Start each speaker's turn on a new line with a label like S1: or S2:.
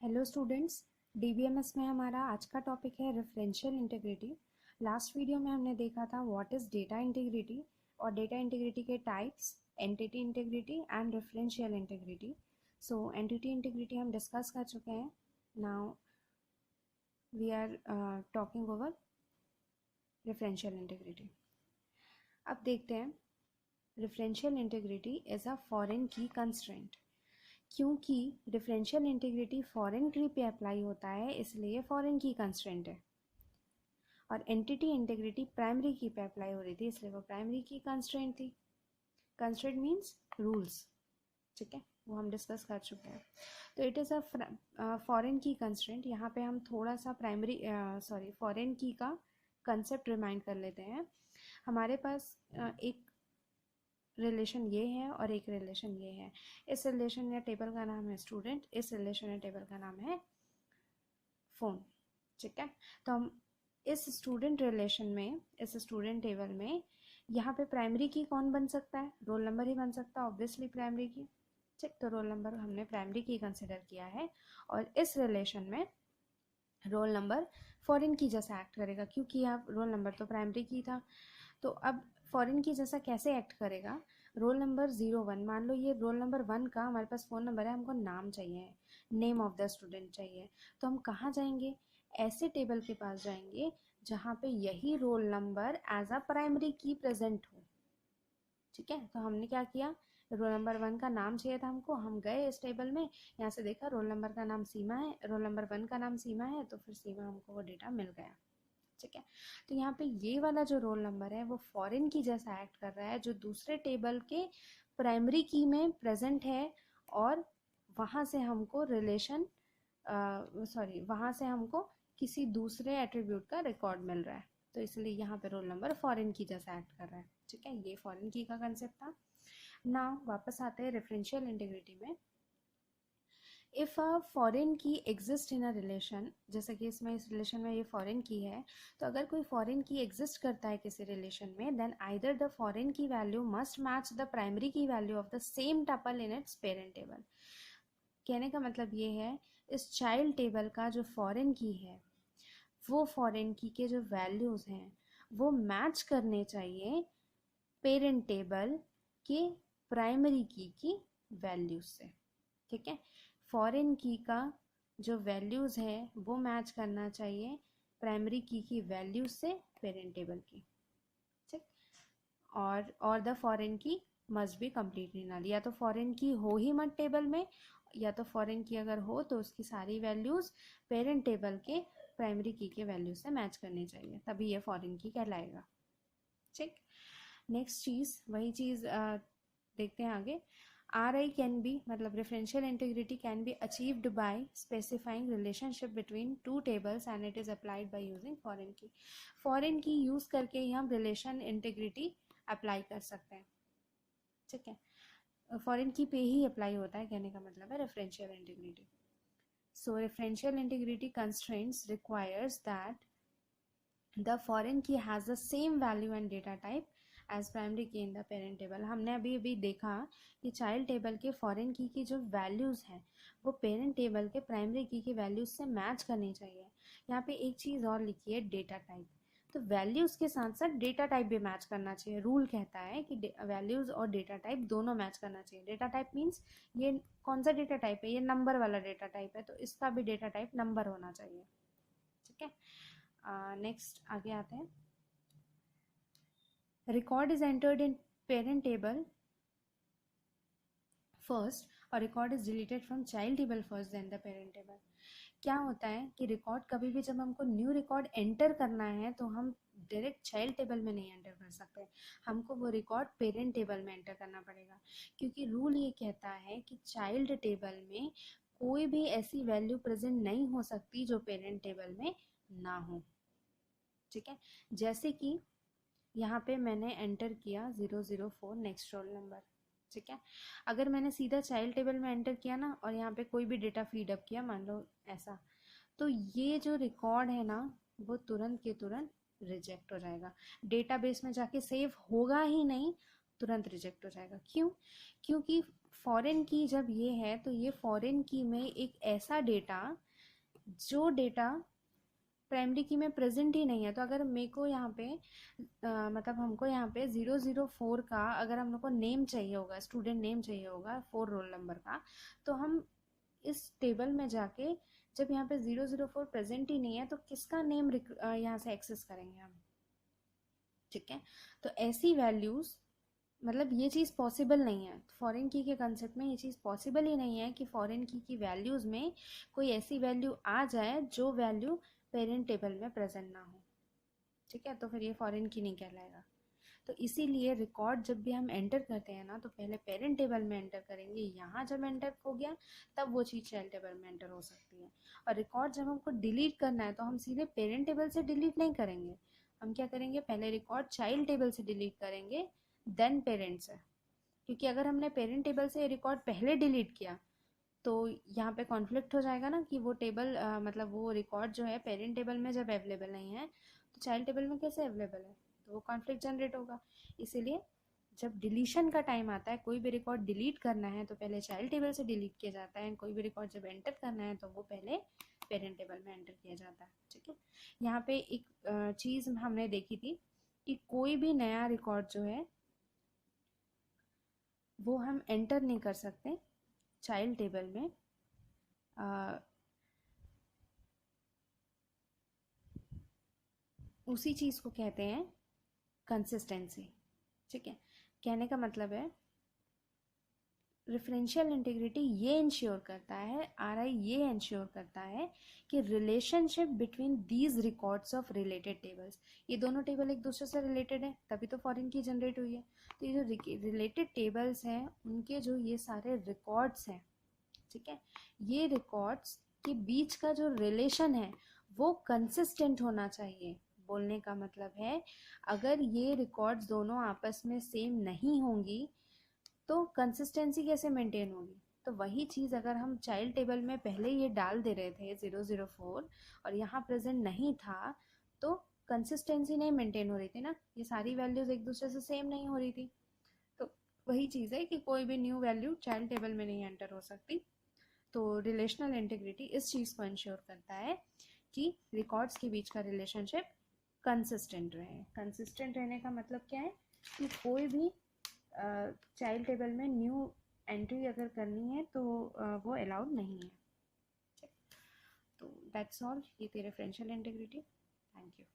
S1: Hello students, DBMS में हमारा आज का टॉपिक है रेफरेंशियल इंटीग्रिटी। लास्ट वीडियो में हमने देखा था व्हाट इज़ डेटा इंटीग्रिटी और डेटा इंटीग्रिटी के types, entity integrity and referential integrity. So entity integrity हम डिस्कस कर चुके हैं। Now we are talking over referential integrity. अब देखते हैं, referential integrity is a foreign key constraint. क्योंकि डिफरेंशियल इंटीग्रिटी फॉरेन की पे अप्लाई होता है, इसलिए फॉरेन की कंस्ट्रेंट है। और एंटिटी इंटीग्रिटी प्राइमरी की पे अप्लाई हो रही थी, इसलिए वो प्राइमरी की कंस्ट्रेंट थी। कंस्ट्रेंट मीन्स रूल्स, ठीक है, वो हम डिस्कस कर चुके हैं। तो it is a foreign key constraint. यहाँ पे हम थोड़ा सा फॉरेन की का कंसेप्ट रिमाइंड कर लेते हैं। हमारे पास एक रिलेशन ये है और एक रिलेशन ये है। इस रिलेशन या टेबल का नाम है स्टूडेंट, इस रिलेशन या टेबल का नाम है फ़ोन, ठीक है। तो हम इस स्टूडेंट रिलेशन में, इस स्टूडेंट टेबल में यहाँ पे प्राइमरी की कौन बन सकता है? रोल नंबर ही बन सकता है, ऑब्वियसली प्राइमरी की, ठीक। तो रोल नंबर हमने प्राइमरी की कंसिडर किया है और इस रिलेशन में रोल नंबर फॉरेन की जैसा एक्ट करेगा, क्योंकि यहाँ रोल नंबर तो प्राइमरी की था। तो अब फॉरेन की जैसा कैसे एक्ट करेगा? रोल नंबर 01, मान लो ये रोल नंबर 1 का हमारे पास फ़ोन नंबर है, हमको नाम चाहिए, नेम ऑफ द स्टूडेंट चाहिए। तो हम कहाँ जाएंगे? ऐसे टेबल के पास जाएंगे जहाँ पे यही roll number as a primary key present हो, ठीक है। तो हमने क्या किया, रोल नंबर 1 का नाम चाहिए था हमको, हम गए इस टेबल में, यहाँ से देखा रोल नंबर का नाम सीमा है, रोल नंबर 1 का नाम सीमा है, तो फिर सीमा हमको वो डेटा मिल गया, ठीक है। तो यहाँ पे ये वाला जो रोल नंबर है वो फॉरेन की जैसा एक्ट कर रहा है, जो दूसरे टेबल के प्राइमरी की में प्रेजेंट है, और वहाँ से हमको वहाँ से हमको किसी दूसरे एट्रीब्यूट का रिकॉर्ड मिल रहा है। तो इसलिए यहाँ पे रोल नंबर फॉरेन की जैसा एक्ट कर रहा है, ठीक है। ये फॉरेन की का कंसेप्ट था। नाउ वापस आते हैं रेफरेंशियल इंटीग्रिटी में। इफ़ अ फॉरेन की एग्जिस्ट इन अ रिलेशन, जैसे कि इसमें इस रिलेशन में ये फॉरेन की है, तो अगर कोई फॉरेन की एग्जिस्ट करता है किसी रिलेशन में, देन आइदर द फॉरेन की value must match the primary की value of the same tuple in its parent table. कहने का मतलब ये है, इस चाइल्ड टेबल का जो फॉरेन की है, वो फॉरेन की के जो वैल्यूज़ हैं वो मैच करने चाहिए पेरेंट टेबल के प्राइमरी की वैल्यूज से, ठीक है। फॉरेन की का जो वैल्यूज़ है वो मैच करना चाहिए प्राइमरी की वैल्यूज से पेरेंट टेबल की, ठीक। और द फॉरेन की मस्ट बी कम्प्लीटली नल, या तो फॉरेन की हो ही मत टेबल में, या तो फॉरेन की अगर हो तो उसकी सारी वैल्यूज़ पेरेंट टेबल के प्राइमरी की के वैल्यू से मैच करनी चाहिए, तभी ये फॉरेन की कहलाएगा, ठीक। नेक्स्ट चीज़, वही चीज़ देखते हैं आगे। आर आई कैन बी, मतलब referential integrity can be achieved by specifying relationship between two tables and it is applied by using foreign की। फॉरेन की यूज़ करके ही हम रिलेशन इंटीग्रिटी अप्लाई कर सकते हैं, ठीक है। फॉरेन की पे ही अप्लाई होता है, कहने का मतलब है referential integrity. So referential integrity constraints requires that the foreign key has the same value and data type as primary key in the parent table। हमने अभी देखा कि चाइल्ड टेबल के फॉरेन की जो वैल्यूज़ हैं वो पेरेंट टेबल के प्राइमरी की वैल्यूज़ से मैच करनी चाहिए। यहाँ पे एक चीज़ और लिखी है, डेटा टाइप। तो वैल्यूज़ के साथ साथ डेटा टाइप भी मैच करना चाहिए। रूल कहता है कि वैल्यूज़ और डेटा टाइप दोनों मैच करना चाहिए। डेटा टाइप मीन्स ये कौन सा डेटा टाइप है? ये नंबर वाला डेटा टाइप है, तो इसका भी डेटा टाइप नंबर होना चाहिए, ठीक है। नेक्स्ट आगे आते हैं। Record is entered in parent table first और record is deleted from child table first then the parent table. क्या होता है कि रिकॉर्ड कभी भी जब हमको न्यू रिकॉर्ड एंटर करना है तो हम डायरेक्ट चाइल्ड टेबल में नहीं एंटर कर सकते, हमको वो रिकॉर्ड पेरेंट टेबल में एंटर करना पड़ेगा, क्योंकि रूल ये कहता है कि चाइल्ड टेबल में कोई भी ऐसी वैल्यू प्रेजेंट नहीं हो सकती जो पेरेंट टेबल में ना हो, ठीक है। जैसे कि यहाँ पे मैंने एंटर किया 004 नेक्स्ट रोल नंबर, ठीक है। अगर मैंने सीधा चाइल्ड टेबल में एंटर किया ना और यहाँ पे कोई भी डेटा फीड अप किया, मान लो ऐसा, तो ये जो रिकॉर्ड है ना वो तुरंत के तुरंत रिजेक्ट हो जाएगा, डेटाबेस में जाके सेव होगा ही नहीं, तुरंत रिजेक्ट हो जाएगा। क्यों? क्योंकि फॉरेन की जब ये है तो ये फॉरेन की में एक ऐसा डेटा जो डेटा प्राइमरी की में प्रेजेंट ही नहीं है। तो अगर मेरे को यहाँ पे मतलब हमको यहाँ पे 004 का अगर हम लोग को नेम चाहिए होगा, स्टूडेंट नेम चाहिए होगा 4 रोल नंबर का, तो हम इस टेबल में जाके जब यहाँ पे 004 प्रेजेंट ही नहीं है तो किसका नेम यहाँ से एक्सेस करेंगे हम। ठीक है, तो ऐसी वैल्यूज मतलब ये चीज़ पॉसिबल नहीं है फॉरेन की के कंसेप्ट में। ये चीज़ पॉसिबल ही नहीं है कि फॉरेन की वैल्यूज़ में कोई ऐसी वैल्यू आ जाए जो वैल्यू पेरेंट टेबल में प्रेजेंट ना हो। ठीक है, तो फिर ये फॉरेन की नहीं कहलाएगा। तो इसीलिए रिकॉर्ड जब भी हम एंटर करते हैं ना तो पहले पेरेंट टेबल में एंटर करेंगे, यहाँ जब एंटर हो गया तब वो चीज़ चाइल्ड टेबल में एंटर हो सकती है। और रिकॉर्ड जब हमको डिलीट करना है तो हम सीधे पेरेंट टेबल से डिलीट नहीं करेंगे, हम क्या करेंगे, पहले रिकॉर्ड चाइल्ड टेबल से डिलीट करेंगे देन पेरेंट्स है। क्योंकि अगर हमने पेरेंट टेबल से रिकॉर्ड पहले डिलीट किया तो यहाँ पे कॉन्फ्लिक्ट हो जाएगा ना कि वो टेबल मतलब वो रिकॉर्ड जो है पेरेंट टेबल में जब अवेलेबल नहीं है तो चाइल्ड टेबल में कैसे अवेलेबल है, तो वो कॉन्फ्लिक्ट जनरेट होगा। इसीलिए जब डिलीशन का टाइम आता है, कोई भी रिकॉर्ड डिलीट करना है तो पहले चाइल्ड टेबल से डिलीट किया जाता है, कोई भी रिकॉर्ड जब एंटर करना है तो वो पहले पेरेंट टेबल में एंटर किया जाता है। ठीक है, यहाँ पे एक चीज़ हमने देखी थी कि कोई भी नया रिकॉर्ड जो है वो हम एंटर नहीं कर सकते चाइल्ड टेबल में उसी चीज़ को कहते हैं कंसिस्टेंसी। ठीक है, कहने का मतलब है रेफरेंशियल इंटीग्रिटी ये इंश्योर करता है, आरआई ये इंश्योर करता है कि relationship between these records of related tables, ये दोनों टेबल एक दूसरे से रिलेटेड है तभी तो फॉरेन की जनरेट हुई है। तो ये जो रिलेटेड टेबल्स हैं उनके जो ये सारे रिकॉर्ड्स हैं, ठीक है, ये रिकॉर्ड्स के बीच का जो रिलेशन है वो कंसिस्टेंट होना चाहिए। बोलने का मतलब है अगर ये रिकॉर्ड्स दोनों आपस में सेम नहीं होंगी तो कंसिस्टेंसी कैसे मेंटेन होगी। तो वही चीज़ अगर हम चाइल्ड टेबल में पहले ये डाल दे रहे थे 004 और यहाँ प्रेजेंट नहीं था तो कंसिस्टेंसी नहीं मेंटेन हो रही थी ना, ये सारी वैल्यूज एक दूसरे से सेम नहीं हो रही थी। तो वही चीज़ है कि कोई भी न्यू वैल्यू चाइल्ड टेबल में नहीं एंटर हो सकती। तो रिलेशनल इंटीग्रिटी इस चीज़ को इंश्योर करता है कि रिकॉर्ड्स के बीच का रिलेशनशिप कंसिस्टेंट रहे। कंसिस्टेंट रहने का मतलब क्या है कि कोई भी चाइल्ड टेबल में न्यू एंट्री अगर करनी है तो वो अलाउड नहीं है। तो दैट्स ऑल, ये थी रेफरेंशियल इंटीग्रिटी। Thank you.